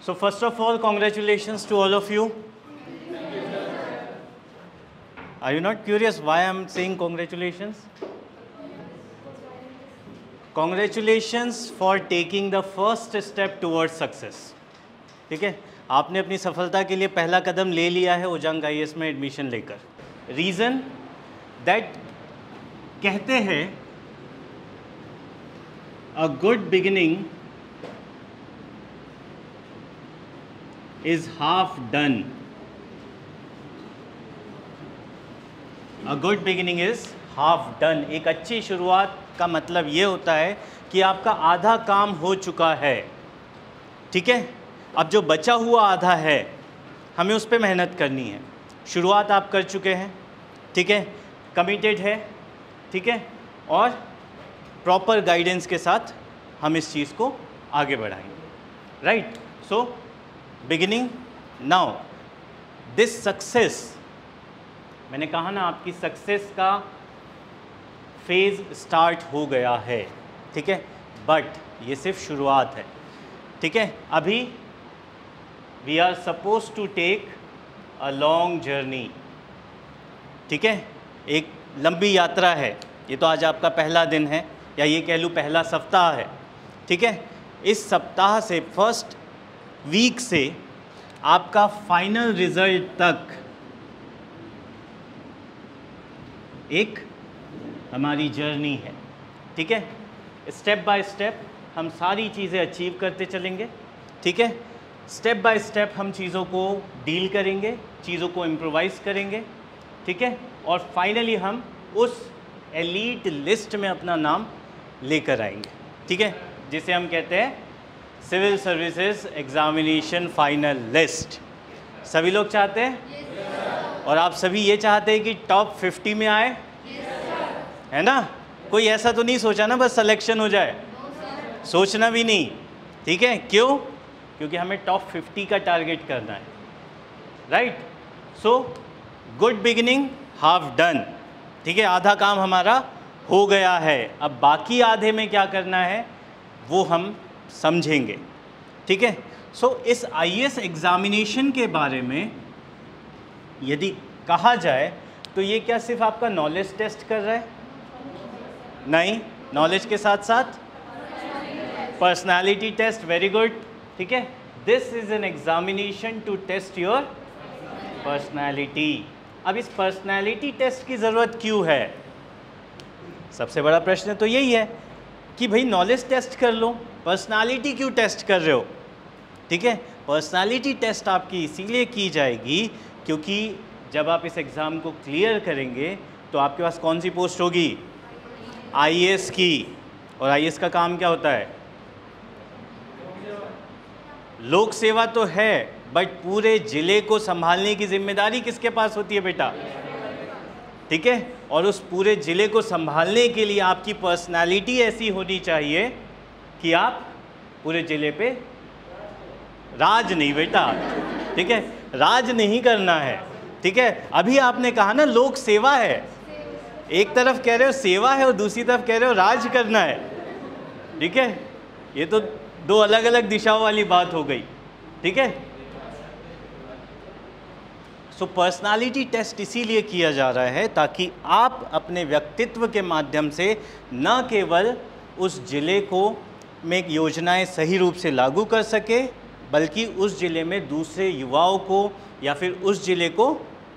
So first of all, congratulations to all of you. Are you not curious why I'm saying congratulations? Congratulations for taking the first step towards success. ठीक है, आपने अपनी सफलता के लिए पहला कदम ले लिया है ओजांग IAS में एडमिशन लेकर. रीज़न दैट कहते हैं a good beginning is half done. A good beginning is half done. एक अच्छी शुरुआत का मतलब ये होता है कि आपका आधा काम हो चुका है. ठीक है, अब जो बचा हुआ आधा है हमें उस पर मेहनत करनी है. शुरुआत आप कर चुके हैं, ठीक है, कमिटेड है, ठीक है, और प्रॉपर गाइडेंस के साथ हम इस चीज़ को आगे बढ़ाएंगे. Right. So beginning now. This success, मैंने कहा ना आपकी सक्सेस का फेज़ स्टार्ट हो गया है. ठीक है, बट ये सिर्फ शुरुआत है. ठीक है, अभी we are suppose to take a long journey. ठीक है, एक लंबी यात्रा है. ये तो आज आपका पहला दिन है, या ये कह लूँ पहला सप्ताह है. ठीक है, इस सप्ताह से, फर्स्ट वीक से आपका फाइनल रिजल्ट तक एक हमारी जर्नी है. ठीक है, स्टेप बाय स्टेप हम सारी चीज़ें अचीव करते चलेंगे. ठीक है, स्टेप बाय स्टेप हम चीज़ों को डील करेंगे, चीज़ों को इम्प्रोवाइज़ करेंगे. ठीक है, और फाइनली हम उस एलीट लिस्ट में अपना नाम लेकर आएंगे. ठीक है, जिसे हम कहते हैं civil services examination final list. सभी लोग चाहते हैं? yes, और आप सभी ये चाहते हैं कि टॉप 50 में आए? yes, है ना? कोई ऐसा तो नहीं सोचा ना बस सिलेक्शन हो जाए? no, सोचना भी नहीं. ठीक है, क्यों? क्योंकि हमें टॉप 50 का टारगेट करना है. Right. So good beginning, half done. ठीक है, आधा काम हमारा हो गया है. अब बाकी आधे में क्या करना है वो हम समझेंगे. ठीक है. सो इस IAS एग्जामिनेशन के बारे में यदि कहा जाए तो ये क्या सिर्फ आपका नॉलेज टेस्ट कर रहा है? नहीं, नॉलेज के साथ साथ पर्सनालिटी टेस्ट. Very good. ठीक है, this is an examination to test your personality. अब इस पर्सनालिटी टेस्ट की ज़रूरत क्यों है? सबसे बड़ा प्रश्न तो यही है कि भाई नॉलेज टेस्ट कर लो, पर्सनालिटी क्यों टेस्ट कर रहे हो? ठीक है, पर्सनालिटी टेस्ट आपकी इसीलिए की जाएगी क्योंकि जब आप इस एग्ज़ाम को क्लियर करेंगे तो आपके पास कौन सी पोस्ट होगी? IAS की. और IAS का काम क्या होता है? लोक सेवा तो है, बट पूरे ज़िले को संभालने की जिम्मेदारी किसके पास होती है बेटा? ठीक है, और उस पूरे ज़िले को संभालने के लिए आपकी पर्सनालिटी ऐसी होनी चाहिए कि आप पूरे ज़िले पे राज नहीं बेटा. ठीक है, राज नहीं करना है. ठीक है, अभी आपने कहा ना लोक सेवा है, एक तरफ कह रहे हो सेवा है और दूसरी तरफ कह रहे हो राज करना है. ठीक है, ये तो दो अलग अलग दिशाओं वाली बात हो गई. ठीक है, सो पर्सनालिटी टेस्ट इसीलिए किया जा रहा है ताकि आप अपने व्यक्तित्व के माध्यम से न केवल उस ज़िले को में योजनाएं सही रूप से लागू कर सके, बल्कि उस ज़िले में दूसरे युवाओं को या फिर उस ज़िले को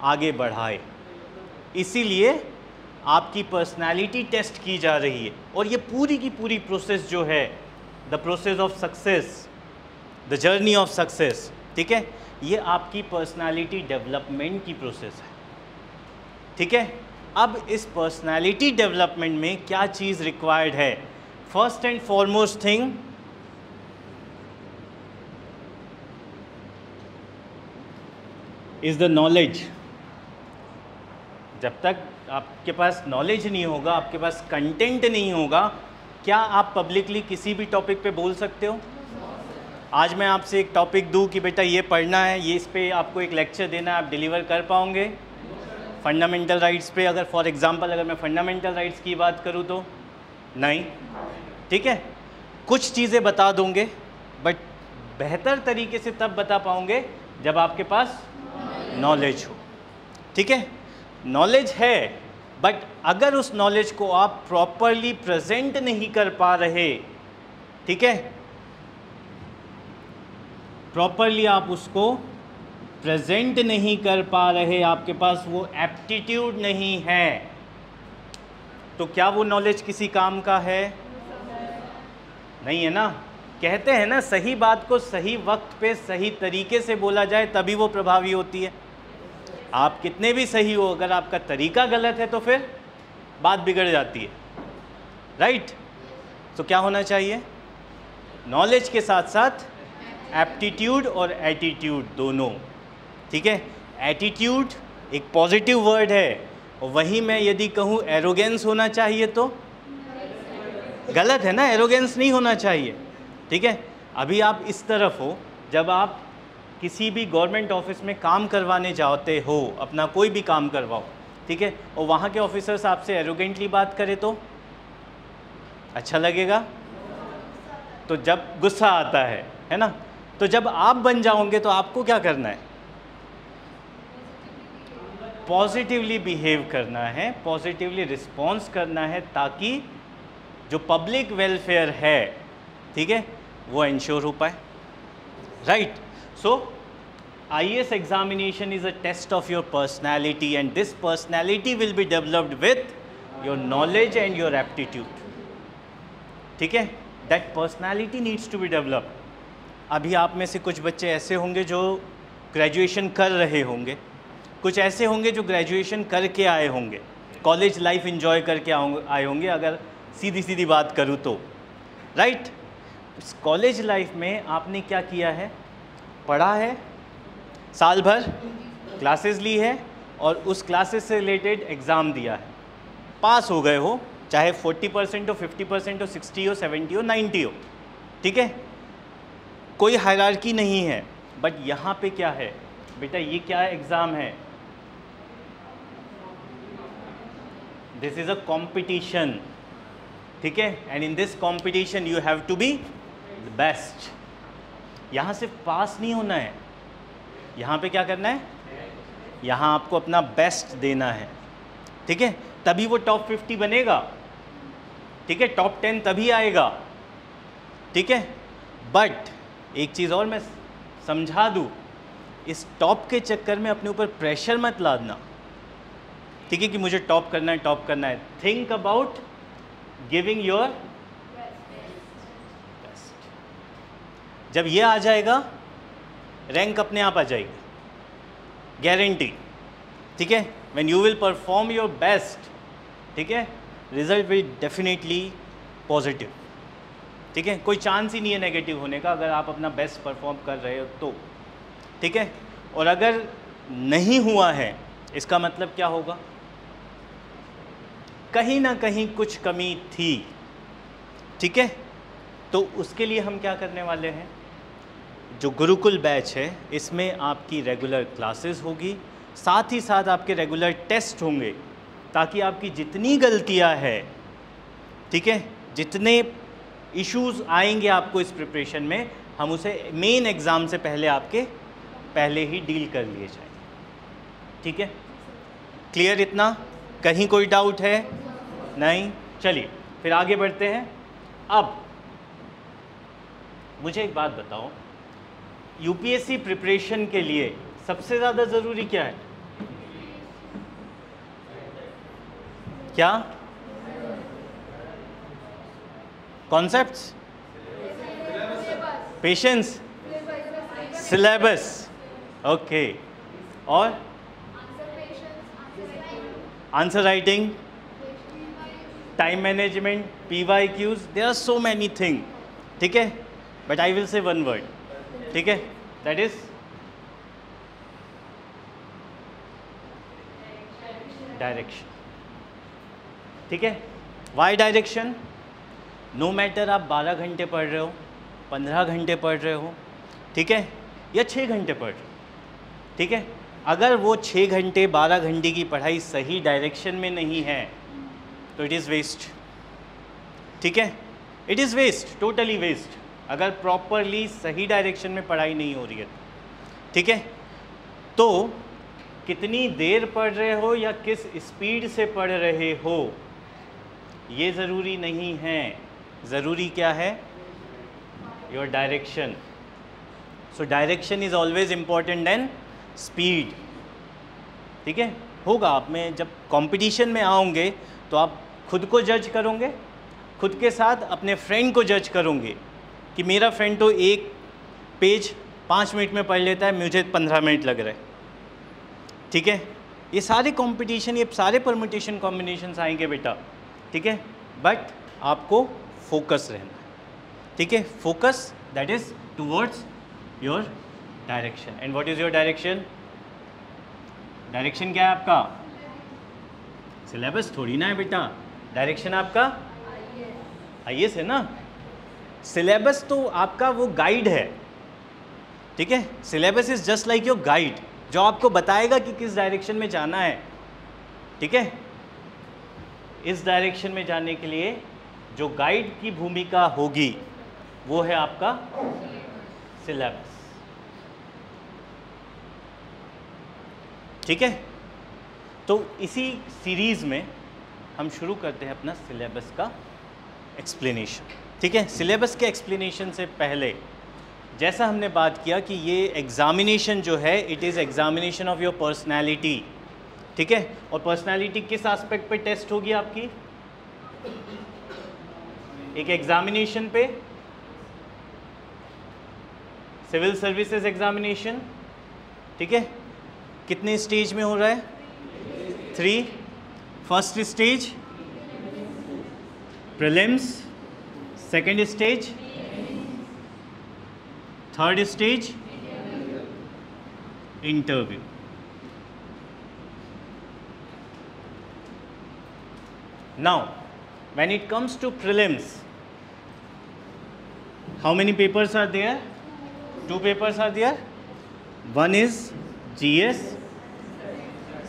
आगे बढ़ाए. इसीलिए आपकी पर्सनालिटी टेस्ट की जा रही है. और ये पूरी की पूरी प्रोसेस जो है, the process of success, the journey of success, ठीक है, ये आपकी पर्सनालिटी डेवलपमेंट की प्रोसेस है. ठीक है, अब इस पर्सनालिटी डेवलपमेंट में क्या चीज़ रिक्वायर्ड है? First and foremost thing is the knowledge. जब तक आपके पास नॉलेज नहीं होगा, आपके पास कंटेंट नहीं होगा, क्या आप पब्लिकली किसी भी टॉपिक पे बोल सकते हो? आज मैं आपसे एक टॉपिक दूं कि बेटा ये पढ़ना है, ये इस पे आपको एक लेक्चर देना है, आप डिलीवर कर पाओगे? फंडामेंटल राइट्स पे अगर फॉर एग्जांपल अगर मैं फंडामेंटल राइट्स की बात करूं तो नहीं. ठीक है, कुछ चीज़ें बता दूंगे, बट बेहतर तरीके से तब बता पाओगे जब आपके पास नॉलेज हो। ठीक है, नॉलेज है, बट अगर उस नॉलेज को आप प्रॉपरली प्रेजेंट नहीं कर पा रहे, ठीक है, प्रॉपरली आप उसको प्रेजेंट नहीं कर पा रहे, आपके पास वो एप्टीट्यूड नहीं है, तो क्या वो नॉलेज किसी काम का है? नहीं है ना। कहते हैं ना, सही बात को सही वक्त पे सही तरीके से बोला जाए तभी वो प्रभावी होती है। आप कितने भी सही हो, अगर आपका तरीका गलत है तो फिर बात बिगड़ जाती है, राइट। तो क्या होना चाहिए? नॉलेज के साथ साथ एप्टीट्यूड और एटीट्यूड दोनों। ठीक है, एटीट्यूड एक पॉजिटिव वर्ड है, और वहीं मैं यदि कहूँ एरोगेंस होना चाहिए तो गलत है ना, एरोगेंस नहीं होना चाहिए। ठीक है, अभी आप इस तरफ हो, जब आप किसी भी गवर्नमेंट ऑफिस में काम करवाने जाते हो, अपना कोई भी काम करवाओ, ठीक है, और वहाँ के ऑफिसर्स आपसे एरोगेंटली बात करें तो अच्छा लगेगा? तो जब गुस्सा आता है ना, तो जब आप बन जाओगे तो आपको क्या करना है? पॉजिटिवली बिहेव करना है, पॉजिटिवली रिस्पॉन्स करना है, ताकि जो पब्लिक वेलफेयर है, ठीक है, वो इंश्योर हो पाए, right. So IAS examination is a test of your personality, and this personality will be developed with your knowledge and your aptitude. ठीक है, that personality needs to be developed. अभी आप में से कुछ बच्चे ऐसे होंगे जो ग्रेजुएशन कर रहे होंगे, कुछ ऐसे होंगे जो ग्रेजुएशन करके आए होंगे, कॉलेज लाइफ एंजॉय करके आए होंगे, अगर सीधी सीधी बात करूँ तो, राइट। इस कॉलेज लाइफ में आपने क्या किया है? पढ़ा है, साल भर क्लासेस ली है, और उस क्लासेस से रिलेटेड एग्ज़ाम दिया है, पास हो गए हो, चाहे 40% हो, 50% हो, 60 हो, 70 हो, 90 हो, ठीक है, कोई हायरार्की नहीं है। बट यहाँ पे क्या है बेटा, ये क्या एग्ज़ाम है? दिस इज़ अ कॉम्पिटिशन, ठीक है, and in this competition you have to be the best. यहाँ सिर्फ पास नहीं होना है, यहाँ पे क्या करना है? यहाँ आपको अपना बेस्ट देना है, ठीक है, तभी वो टॉप 50 बनेगा, ठीक है, टॉप 10 तभी आएगा, ठीक है। बट एक चीज़ और मैं समझा दूँ, इस टॉप के चक्कर में अपने ऊपर प्रेशर मत लादना, ठीक है, कि मुझे टॉप करना है, टॉप करना है। Think about giving your best. जब ये आ जाएगा, रैंक अपने आप आ जाएगी, गारंटी, ठीक है। When you will perform your best, ठीक है, रिजल्ट विल डेफिनेटली पॉजिटिव, ठीक है, कोई चांस ही नहीं है नेगेटिव होने का, अगर आप अपना बेस्ट परफॉर्म कर रहे हो तो, ठीक है। और अगर नहीं हुआ है, इसका मतलब क्या होगा? कहीं ना कहीं कुछ कमी थी, ठीक है। तो उसके लिए हम क्या करने वाले हैं? जो गुरुकुल बैच है, इसमें आपकी रेगुलर क्लासेस होगी, साथ ही साथ आपके रेगुलर टेस्ट होंगे, ताकि आपकी जितनी गलतियां हैं, ठीक है, जितने इश्यूज आएंगे आपको इस प्रिपरेशन में, हम उसे मेन एग्ज़ाम से पहले ही डील कर लिए जाए, ठीक है। क्लियर इतना? कहीं कोई डाउट है? नहीं? चलिए फिर आगे बढ़ते हैं। अब मुझे एक बात बताओ, यूपीएससी प्रिपरेशन के लिए सबसे ज़्यादा ज़रूरी क्या है? क्या? कॉन्सेप्ट्स, पेशेंस, सिलेबस, ओके, और answer writing, time management, PYQs, there are so many thing, ठीक है। But I will say one word, ठीक है, दैट इज डायरेक्शन, ठीक है। Y direction? नो मैटर आप 12 घंटे पढ़ रहे हो, 15 घंटे पढ़ रहे हो, ठीक है, या 6 घंटे पढ़ रहे हो, ठीक है, अगर वो 6 घंटे 12 घंटे की पढ़ाई सही डायरेक्शन में नहीं है तो इट इज़ वेस्ट, ठीक है, it is waste, totally waste, अगर प्रॉपरली सही डायरेक्शन में पढ़ाई नहीं हो रही है, ठीक है। तो कितनी देर पढ़ रहे हो या किस स्पीड से पढ़ रहे हो ये ज़रूरी नहीं है। ज़रूरी क्या है? Your direction. So direction is always important than speed, ठीक है। होगा आप में जब कंपटीशन में आओगे तो आप खुद को जज करोगे, खुद के साथ अपने फ्रेंड को जज करोगे कि मेरा फ्रेंड तो एक पेज 5 मिनट में पढ़ लेता है, मुझे 15 मिनट लग रहा है, ठीक है। ये सारे कंपटीशन, ये सारे परम्यूटेशन कॉम्बिनेशंस आएंगे बेटा, ठीक है। बट आपको फोकस रहना है, ठीक है। Focus that is towards your direction. And what is your direction? Direction क्या है आपका? सिलेबस थोड़ी ना है बेटा, डायरेक्शन आपका IAS है ना। सिलेबस तो आपका वो गाइड है, ठीक है। Syllabus is just like your guide, जो आपको बताएगा कि किस डायरेक्शन में जाना है, ठीक है। इस डायरेक्शन में जाने के लिए जो गाइड की भूमिका होगी वो है आपका सिलेबस, ठीक है। तो इसी सीरीज़ में हम शुरू करते हैं अपना सिलेबस का एक्सप्लेनेशन, ठीक है। सिलेबस के एक्सप्लेनेशन से पहले जैसा हमने बात किया कि ये एग्ज़ामिनेशन जो है it is examination of your personality, ठीक है। और पर्सनैलिटी किस एस्पेक्ट पे टेस्ट होगी आपकी? एक एग्ज़ामिनेशन पे, सिविल सर्विसेज एग्ज़ामिनेशन, ठीक है। कितने स्टेज में हो रहा है? 3। First stage prelims, second stage, third stage interview. Now when it comes to prelims, how many papers are there? 2 papers are there. One is GS,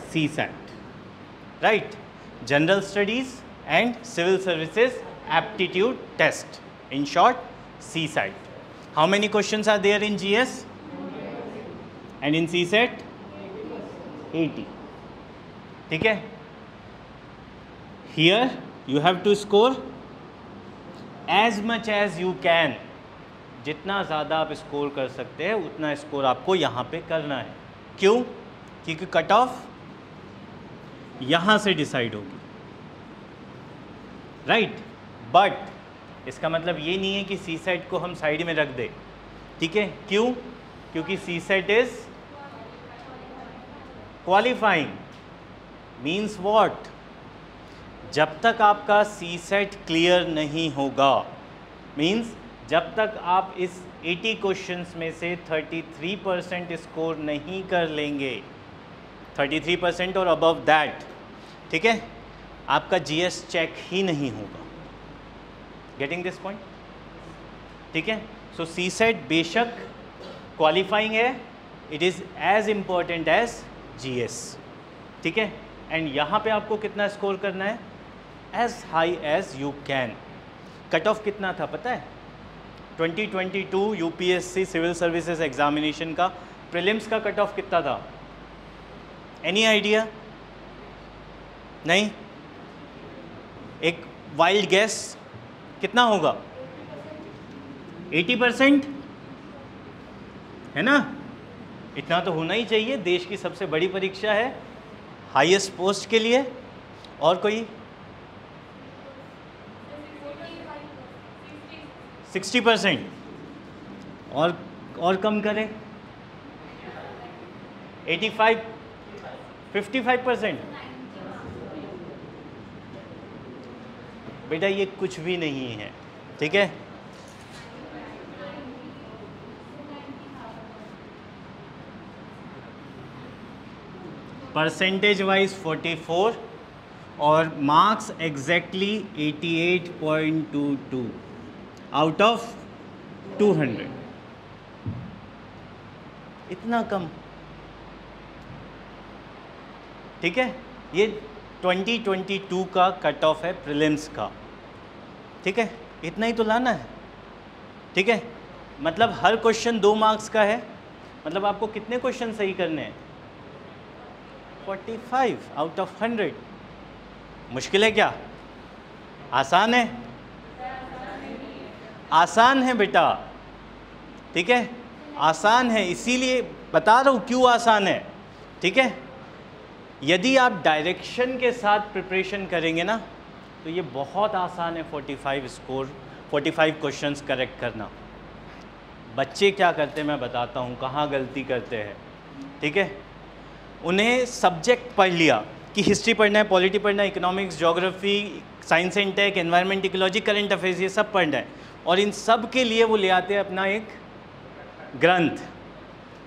CSAT, right? General Studies and Civil Services Aptitude Test. In short, CSAT. How many questions are there in GS? And in CSAT? 80. ठीक है? Here you have to score as much as you can. जितना ज़्यादा आप score कर सकते हैं उतना score आपको यहाँ पे करना है। क्यों? क्योंकि कट ऑफ यहाँ से डिसाइड होगी, राइट। बट इसका मतलब ये नहीं है कि CSAT को हम साइड में रख दें, ठीक है। क्यों? क्योंकि CSAT is qualifying, means what? जब तक आपका CSAT क्लियर नहीं होगा, मीन्स जब तक आप इस 80 क्वेश्चंस में से 33% स्कोर नहीं कर लेंगे, 33% और अबव दैट, ठीक है, आपका GS चेक ही नहीं होगा। Getting this point? ठीक है। सो CSAT बेशक क्वालिफाइंग है, it is as important as GS, ठीक है। एंड यहाँ पे आपको कितना स्कोर करना है? As high as you can. Cut off कितना था पता है? 2022 UPSC सिविल सर्विसेज एग्जामिनेशन का प्रीलिम्स का कट ऑफ कितना था? Any idea? नहीं? एक वाइल्ड गैस कितना होगा? 80% है ना? इतना तो होना ही चाहिए, देश की सबसे बड़ी परीक्षा है, हाईएस्ट पोस्ट के लिए। और कोई? 60%। और कम करें? 85, 55%। बेटा ये कुछ भी नहीं है, ठीक है। परसेंटेज वाइज 44 और मार्क्स एग्जैक्टली 88.22 आउट ऑफ 200। इतना कम, ठीक है। ये 2022 का कट ऑफ है प्रीलिम्स का, ठीक है। इतना ही तो लाना है, ठीक है, मतलब हर क्वेश्चन 2 मार्क्स का है, मतलब आपको कितने क्वेश्चन सही करने हैं? 45 आउट ऑफ 100। मुश्किल है क्या? आसान है? आसान है बेटा, ठीक है, आसान है, इसीलिए बता रहा हूँ क्यों आसान है, ठीक है। यदि आप डायरेक्शन के साथ प्रिपरेशन करेंगे ना तो ये बहुत आसान है 45 क्वेश्चंस करेक्ट करना। बच्चे क्या करते हैं मैं बताता हूँ, कहाँ गलती करते हैं, ठीक है। उन्हें सब्जेक्ट पढ़ लिया कि हिस्ट्री पढ़ना है, पॉलिटी पढ़ना है, economics, geography, science and tech, environment, ecology, current affairs, ये सब पढ़ना है, और इन सब के लिए वो ले आते हैं अपना एक ग्रंथ,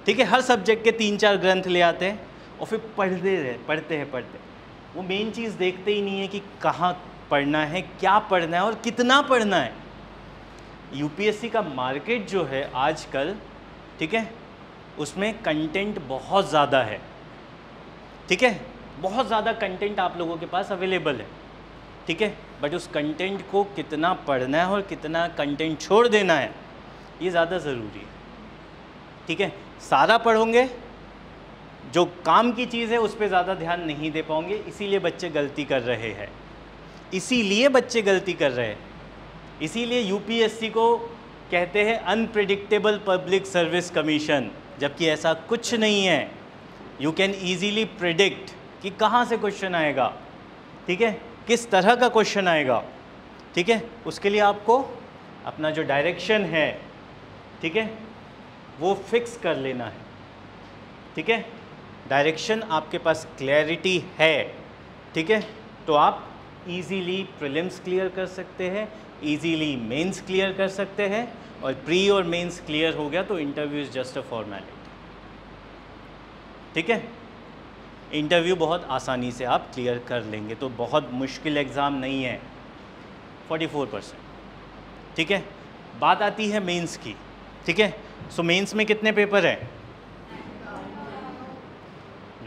ठीक है। हर सब्जेक्ट के 3-4 ग्रंथ ले आते हैं और फिर पढ़ते हैं। वो मेन चीज़ देखते ही नहीं है कि कहाँ पढ़ना है, क्या पढ़ना है और कितना पढ़ना है। यूपीएससी का मार्केट जो है आजकल, ठीक है, उसमें कंटेंट बहुत ज़्यादा है, ठीक है, बहुत ज़्यादा कंटेंट आप लोगों के पास अवेलेबल है, ठीक है, बट उस कंटेंट को कितना पढ़ना है और कितना कंटेंट छोड़ देना है, ये ज़्यादा ज़रूरी है, ठीक है। सारा पढ़ोगे, जो काम की चीज़ है उस पर ज़्यादा ध्यान नहीं दे पाओगे, इसीलिए बच्चे गलती कर रहे हैं, इसीलिए यूपीएससी को कहते हैं अनप्रेडिक्टेबल पब्लिक सर्विस कमीशन, जबकि ऐसा कुछ नहीं है। यू कैन ईजीली प्रिडिक्ट कि कहाँ से क्वेश्चन आएगा, ठीक है, किस तरह का क्वेश्चन आएगा, ठीक है। उसके लिए आपको अपना जो डायरेक्शन है, ठीक है, वो फिक्स कर लेना है, ठीक है। डायरेक्शन आपके पास क्लैरिटी है, ठीक है, तो आप इजीली प्रीलिम्स क्लियर कर सकते हैं, इजीली मेंस क्लियर कर सकते हैं, और प्री और मेंस क्लियर हो गया तो interview is just a formality, ठीक है। इंटरव्यू बहुत आसानी से आप क्लियर कर लेंगे, तो बहुत मुश्किल एग्ज़ाम नहीं है, 44%, ठीक है। बात आती है मेंस की, ठीक है। सो मेंस में कितने पेपर हैं?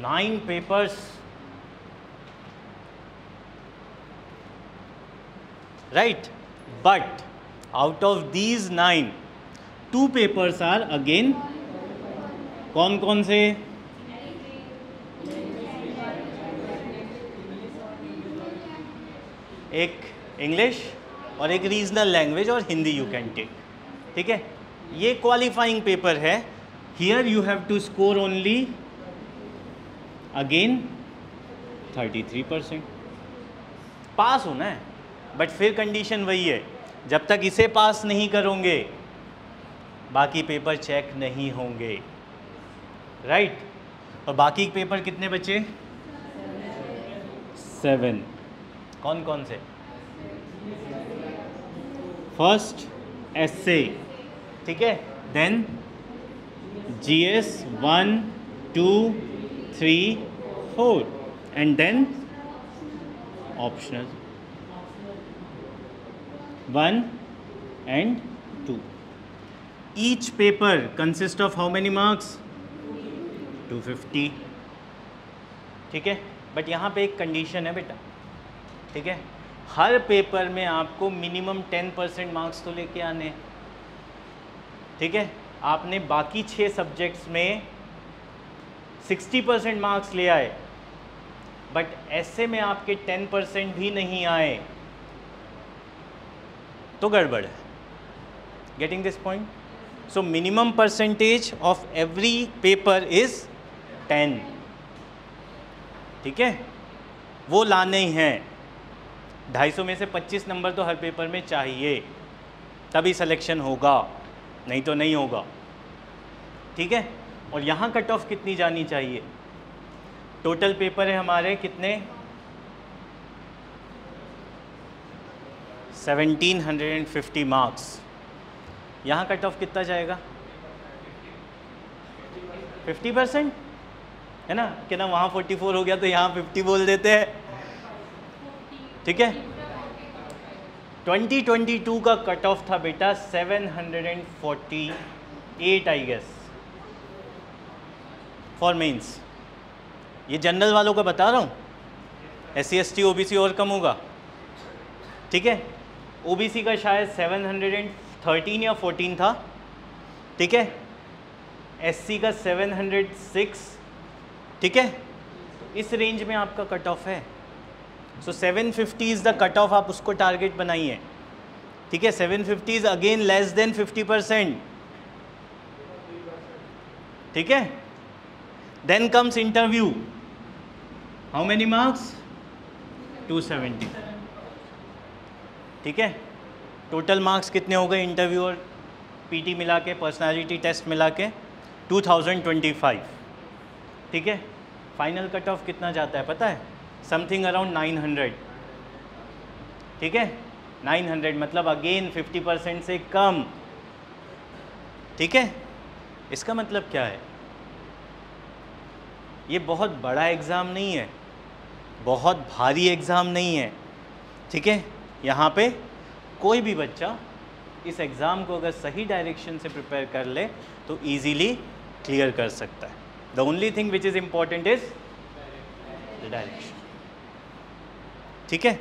9 papers, right, but out of these 9, 2 papers are again, कौन कौन से? एक इंग्लिश और एक रीजनल लैंग्वेज और हिंदी यू कैन टेक, ठीक है। ये क्वालिफाइंग पेपर है, here you have to score only again 33%, pass होना है, बट फिर कंडीशन वही है, जब तक इसे पास नहीं करोगे बाकी पेपर चेक नहीं होंगे, राइट। और बाकी पेपर कितने बचे? 7। कौन कौन से? फर्स्ट एसे, ठीक है, then GS 1, 2, 3, 4, and then optional 1 and 2. Each paper consists of how many marks? 250, ठीक है। बट यहाँ पे एक कंडीशन है बेटा, ठीक है, हर पेपर में आपको मिनिमम 10% मार्क्स तो लेके आने हैं, ठीक है। आपने बाकी 6 सब्जेक्ट्स में 60% मार्क्स ले आए, बट ऐसे में आपके 10% भी नहीं आए तो गड़बड़ है। Getting this point? So minimum percentage of every paper is 10, ठीक है, वो लाने ही हैं। 250 में से 25 नंबर तो हर पेपर में चाहिए, तभी सिलेक्शन होगा, नहीं तो नहीं होगा, ठीक है। और यहाँ कट ऑफ कितनी जानी चाहिए? टोटल पेपर है हमारे कितने? 1750 मार्क्स, यहाँ कट ऑफ कितना जाएगा? 50%, है ना, कि ना वहाँ 44 हो गया तो यहाँ 50 बोल देते हैं, ठीक है। 2022 का कट ऑफ था बेटा 748 आई गेस फॉर मेंस। ये जनरल वालों का बता रहा हूँ, SC ST OBC और कम होगा, ठीक है। OBC का शायद 13 या 14 था, ठीक है। SC का 706, ठीक है। इस रेंज में आपका कट ऑफ है। सो 750 इज़ द कट ऑफ, आप उसको टारगेट बनाइए, ठीक है। 750 इज अगेन लेस देन 50%, ठीक है। Then comes interview, how many marks? 270, ठीक है। टोटल मार्क्स कितने हो गए इंटरव्यू और PT मिला के, पर्सनालिटी टेस्ट मिला के? 2025, ठीक है। फाइनल कट ऑफ कितना जाता है पता है? समथिंग अराउंड 900, ठीक है। 900 मतलब अगेन 50% से कम, ठीक है। इसका मतलब क्या है? ये बहुत बड़ा एग्ज़ाम नहीं है, बहुत भारी एग्ज़ाम नहीं है, ठीक है। यहाँ पे कोई भी बच्चा इस एग्ज़ाम को अगर सही डायरेक्शन से प्रिपेयर कर ले तो इजीली क्लियर कर सकता है। The only thing which is important is the direction, ठीक है।